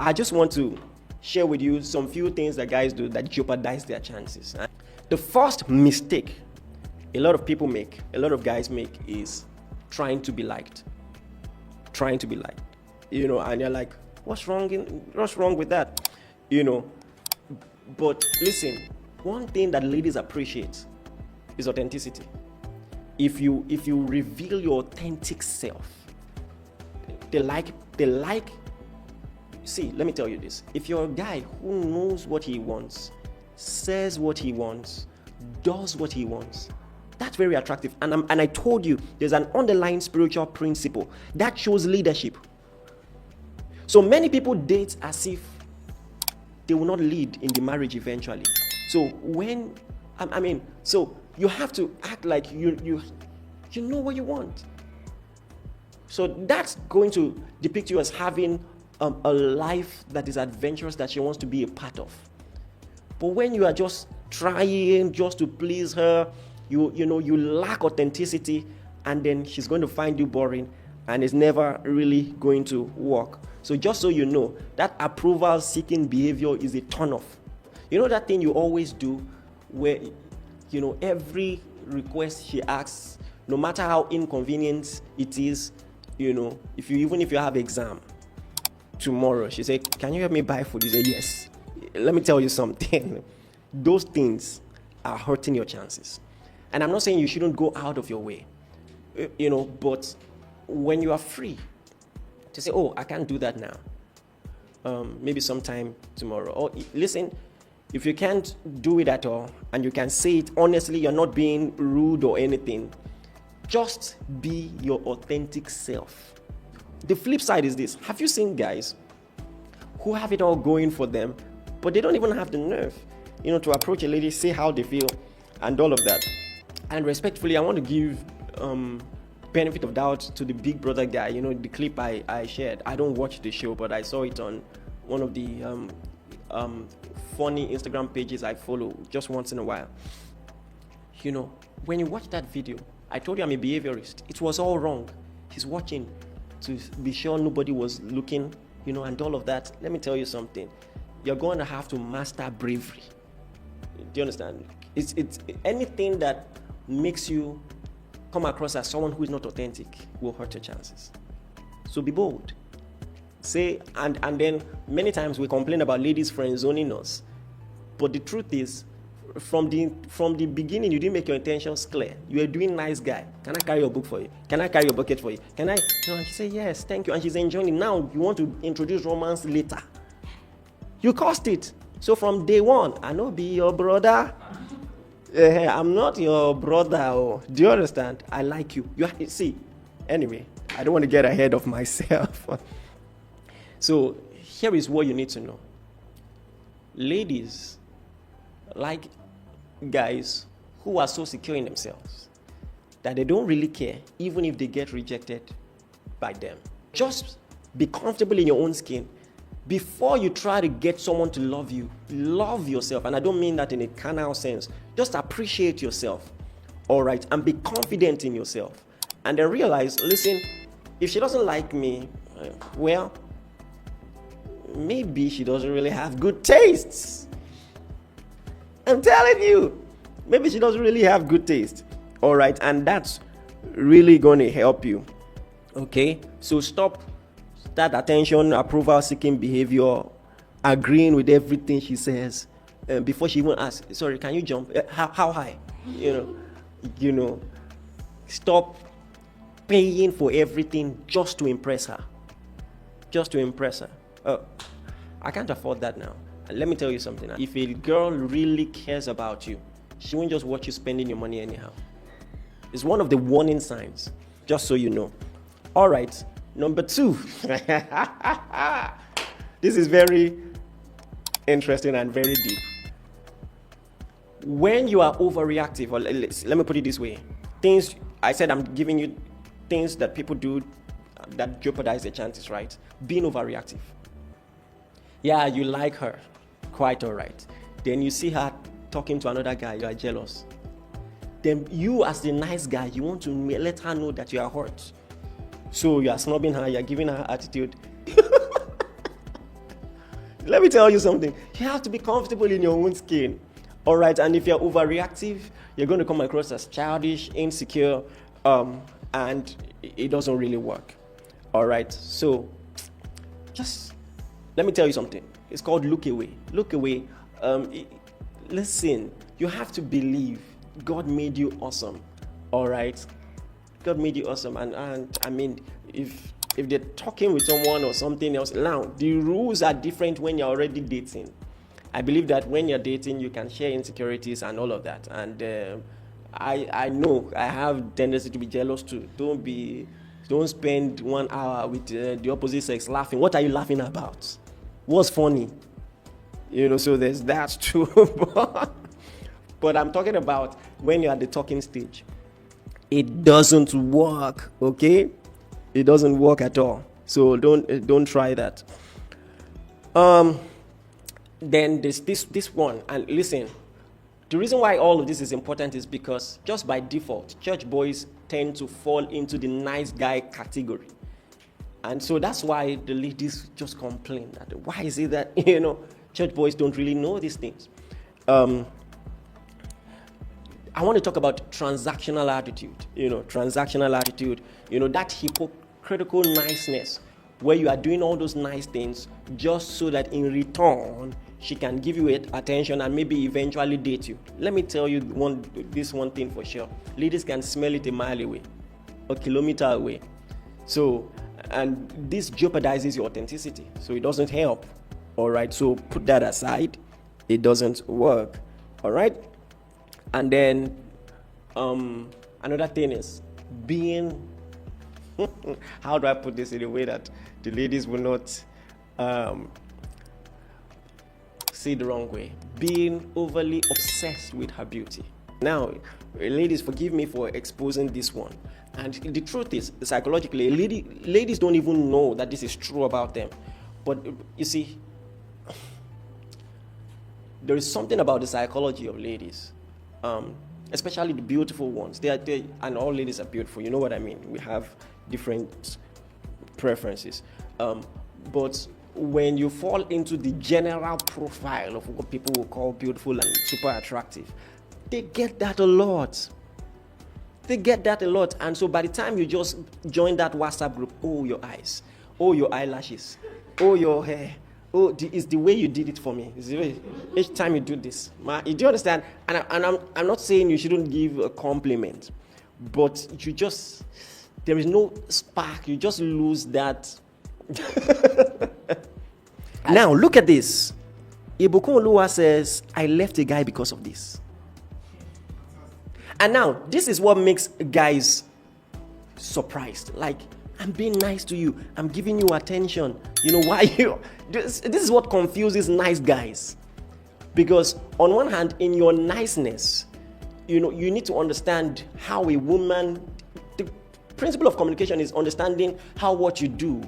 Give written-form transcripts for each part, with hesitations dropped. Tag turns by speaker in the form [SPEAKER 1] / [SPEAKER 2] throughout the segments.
[SPEAKER 1] I just want to share with you some few things that guys do that jeopardize their chances. The first mistake a lot of people make, a lot of guys make, is trying to be liked. Trying to be liked. And you're like, what's wrong with that? But listen, one thing that ladies appreciate is authenticity. If you reveal your authentic self, they like. See, let me tell you this. If you're a guy who knows what he wants, says what he wants, does what he wants, that's very attractive. And I told you, there's an underlying spiritual principle that shows leadership. So many people date as if they will not lead in the marriage eventually. So so you have to act like you know what you want. So that's going to depict you as having a life that is adventurous, that she wants to be a part of. But when you are just trying just to please her, you lack authenticity, and then she's going to find you boring, and it's never really going to work. So just so you know, that approval-seeking behavior is a turn-off. You know that thing you always do where, every request she asks, no matter how inconvenient it is, even if you have exam tomorrow, she say, can you help me buy food? You say, yes. Let me tell you something. Those things are hurting your chances. And I'm not saying you shouldn't go out of your way, but when you are free to say, oh, I can't do that now, maybe sometime tomorrow. Or listen, if you can't do it at all, and you can say it honestly, you're not being rude or anything, just be your authentic self. The flip side is this. Have you seen guys who have it all going for them, but they don't even have the nerve, to approach a lady, say how they feel, and all of that? And respectfully, I want to give benefit of doubt to the Big Brother guy. The clip I shared. I don't watch the show, but I saw it on one of the funny Instagram pages I follow just once in a while. When you watch that video, I told you I'm a behaviorist. It was all wrong. He's watching to be sure nobody was looking, and all of that. Let me tell you something. You're going to have to master bravery. Do you understand? It's anything that makes you come across as someone who is not authentic will hurt your chances. So be bold. Say, and then many times we complain about ladies friend zoning us. But the truth is, from the beginning, you didn't make your intentions clear. You were doing nice guy. Can I carry your book for you? Can I carry your bucket for you? Can I? And she said, yes, thank you. And she's enjoying it. Now you want to introduce romance later. You caused it. So from day one, I know be your brother. I'm not your brother. Oh. Do you understand? I like you. See, anyway, I don't want to get ahead of myself. So here is what you need to know. Ladies like guys who are so secure in themselves that they don't really care even if they get rejected by them. Just be comfortable in your own skin. Before you try to get someone to love you, love yourself. And I don't mean that in a carnal sense. Just appreciate yourself, all right? And be confident in yourself. And then realize, listen, if she doesn't like me, well, maybe she doesn't really have good tastes. I'm telling you, maybe she doesn't really have good taste, all right? And that's really going to help you, okay? So stop that attention, approval-seeking behavior, agreeing with everything she says before she even asks, sorry, can you jump? How high? Stop paying for everything just to impress her. Just to impress her. I can't afford that now. Let me tell you something. If a girl really cares about you, she won't just watch you spending your money anyhow. It's one of the warning signs, just so you know. All right. Number 2, this is very interesting and very deep. When you are overreactive, or let me put it this way, I said I'm giving you things that people do that jeopardize their chances, right? Being overreactive. Yeah, you like her, quite all right. Then you see her talking to another guy, you are jealous. Then you, as the nice guy, you want to let her know that you are hurt. So you are snubbing her, you are giving her attitude. Let me tell you something. You have to be comfortable in your own skin. All right. And if you're overreactive, you're going to come across as childish, insecure, and it doesn't really work. All right. So just let me tell you something. It's called look away. Look away. Listen, you have to believe God made you awesome. All right. God made you awesome. And I mean, if they're talking with someone or something else, now the rules are different when you're already dating. I believe that when you're dating, you can share insecurities and all of that. And I know I have tendency to be jealous too. Don't spend 1 hour with the opposite sex laughing. What are you laughing about? What's funny? So there's that too. But I'm talking about when you're at the talking stage. It doesn't work, okay? It doesn't work at all. So don't try that. Then there's this one. And listen, the reason why all of this is important is because just by default, church boys tend to fall into the nice guy category. And so that's why the ladies just complain that why is it that church boys don't really know these things. I want to talk about transactional attitude. Transactional attitude, that hypocritical niceness where you are doing all those nice things just so that in return she can give you attention and maybe eventually date you. Let me tell you this one thing for sure. Ladies can smell it a mile away, a kilometer away. So, and this jeopardizes your authenticity. So it doesn't help. All right. So put that aside. It doesn't work. All right. And then another thing is being, how do I put this in a way that the ladies will not see the wrong way? Being overly obsessed with her beauty. Now, ladies, forgive me for exposing this one. And the truth is, psychologically, ladies don't even know that this is true about them. But you see, there is something about the psychology of ladies, especially the beautiful ones. They and all ladies are beautiful. You know what I mean? We have different preferences. But when you fall into the general profile of what people will call beautiful and super attractive, they get that a lot. And so by the time you just join that WhatsApp group, oh, your eyes, oh, your eyelashes, oh, your hair, oh, it's the way you did it for me. It's the way, each time you do this. Do you understand? And I'm not saying you shouldn't give a compliment, but there is no spark. You just lose that. Now, look at this. Ibukun Oluwa says, I left a guy because of this. And now, this is what makes guys surprised. Like, I'm being nice to you. I'm giving you attention. Why you? This is what confuses nice guys. Because on one hand, in your niceness, you need to understand how a woman, the principle of communication is understanding how what you do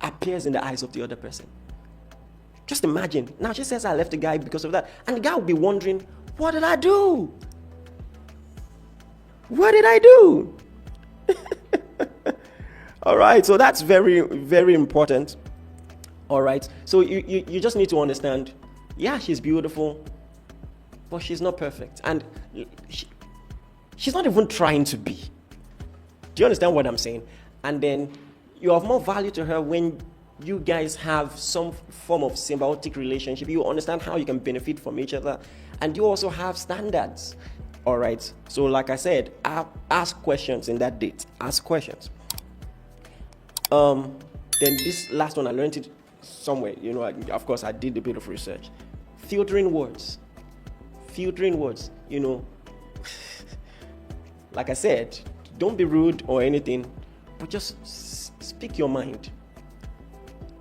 [SPEAKER 1] appears in the eyes of the other person. Just imagine. Now she says I left the guy because of that. And the guy will be wondering, what did I do? What did I do? All right, so that's very, very important. All right, so you just need to understand, yeah, she's beautiful, but she's not perfect. And she's not even trying to be. Do you understand what I'm saying? And then you have more value to her when you guys have some form of symbiotic relationship. You understand how you can benefit from each other. And you also have standards. All right, so like I said, ask questions in that date. Ask questions. Then this last one, I learned it somewhere. Of course, I did a bit of research. Filtering words. Like I said, don't be rude or anything, but just speak your mind.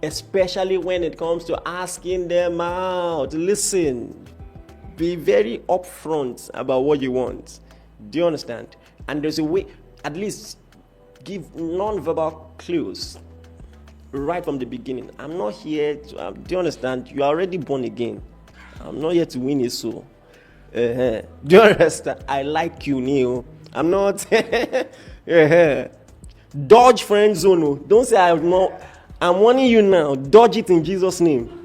[SPEAKER 1] Especially when it comes to asking them out. Listen. Be very upfront about what you want. Do you understand? And there's a way, at least give non-verbal clues right from the beginning. I'm not here to, do you understand? You are already born again. I'm not here to win a soul. Do you understand? I like you, Neil. I'm not. Dodge friend zone. Don't say I'm not. I'm warning you now. Dodge it in Jesus' name.